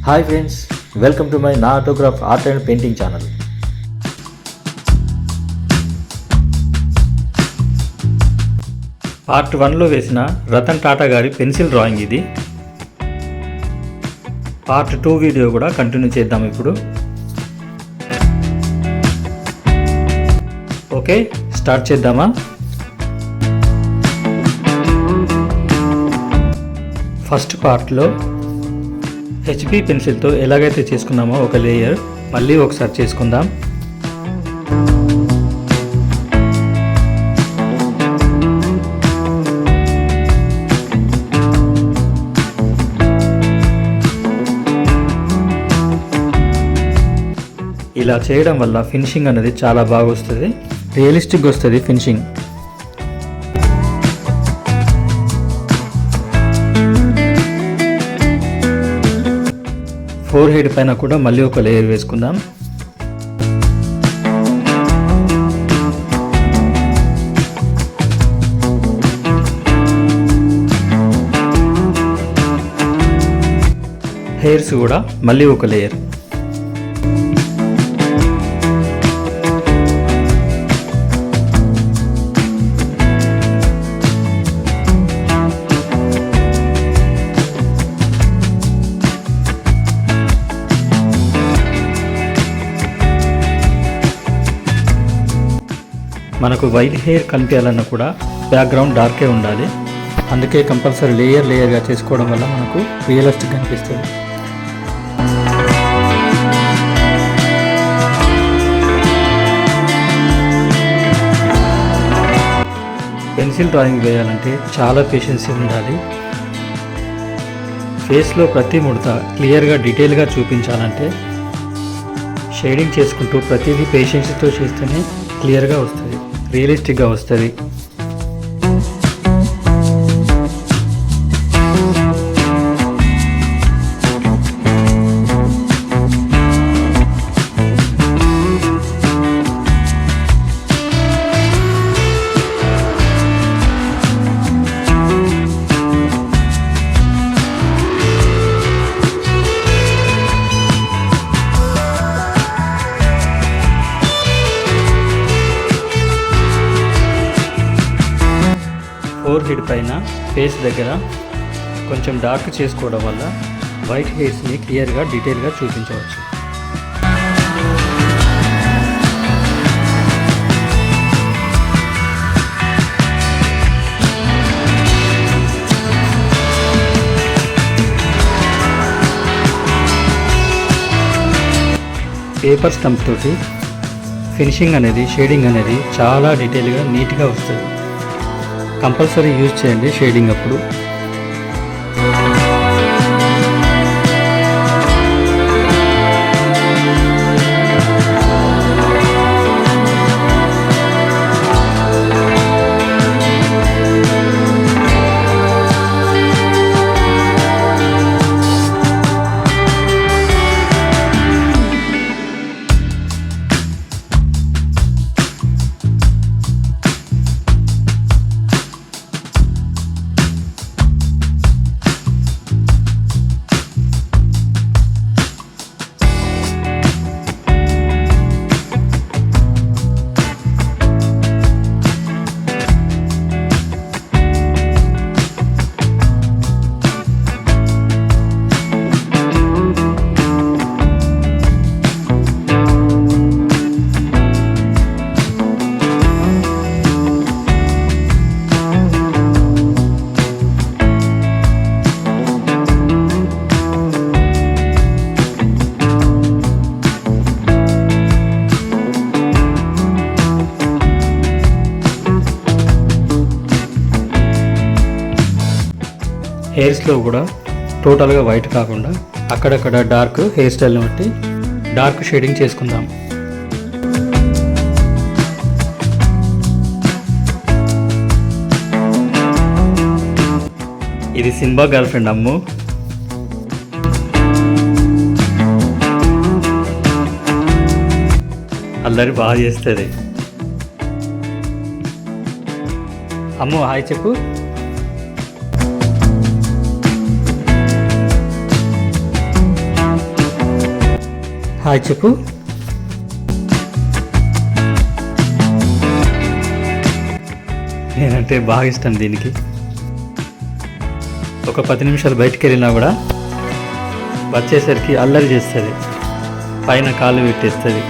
Hi friends, welcome to my Na Autograph Art and Painting channel. Part 1లో వేసిన రతన్ టాటా గారి pencil drawing ఇది. Part 2 video కూడా continue చేద్దాం ఇప్పుడు. ఓకే, స్టార్ట్ చేద్దామా? ఫస్ట్ పార్ట్లో హెచ్బి పెన్సిల్తో ఎలాగైతే చేసుకున్నామో ఒక లేయర్ మళ్ళీ ఒకసారి చేసుకుందాం. ఇలా చేయడం వల్ల ఫినిషింగ్ అనేది చాలా బాగా వస్తుంది, రియలిస్టిక్గా వస్తుంది ఫినిషింగ్. ఫోర్ హెడ్ పైన కూడా మళ్ళీ ఒక లేయర్ వేసుకుందాం. హెయిర్స్ కూడా మళ్ళీ ఒక లేయర్. మనకు వైట్ హెయిర్ కనిపించాలన్నా కూడా బ్యాక్గ్రౌండ్ డార్కే ఉండాలి, అందుకే కంపల్సరీ లేయర్గా చేసుకోవడం వల్ల మనకు రియలిస్టిక్గా అనిపిస్తుంది. పెన్సిల్ డ్రాయింగ్ వేయాలంటే చాలా పేషెన్సీ ఉండాలి. ఫేస్లో ప్రతి ముడత క్లియర్గా డీటెయిల్గా చూపించాలంటే షేడింగ్ చేసుకుంటూ ప్రతిదీ పేషెన్స్తో చేస్తేనే క్లియర్గా వస్తుంది, రియలిస్టిక్గా వస్తుంది. ఫోర్ హెడ్ పైన ఫేస్ దగ్గర కొంచెం డార్క్ చేసుకోవడం వల్ల వైట్ హెయిర్స్ని క్లియర్గా డీటెయిల్గా చూపించవచ్చు. పేపర్ స్టంప్ తోటి ఫినిషింగ్ అనేది, షేడింగ్ అనేది చాలా డీటెయిల్గా నీట్గా వస్తుంది. కంపల్సరీ యూజ్ చేయండి షేడింగ్ అప్పుడు. హెయిర్స్లో కూడా టోటల్గా వైట్ కాకుండా అక్కడక్కడ డార్క్ హెయిర్ స్టైల్ని బట్టి డార్క్ షేడింగ్ చేసుకుందాం. ఇది సింబా గర్ల్ ఫ్రెండ్ అమ్ము. అల్లరి బాగా చేస్తుంది. అమ్ము హాయ్ చెప్పు. హాయ్ చెప్పు. నేనంటే బాగా ఇష్టం దీనికి. ఒక 10 నిమిషాలు బయటికి వెళ్ళినా కూడా వచ్చేసరికి అల్లరి చేస్తుంది, పైన కాళ్ళు పెట్టేస్తుంది.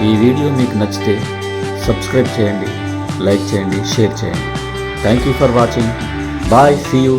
ఈ వీడియో మీకు నచ్చితే సబ్స్క్రైబ్ చేయండి, లైక్ చేయండి, షేర్ చేయండి. Thank you for watching. Bye, see you.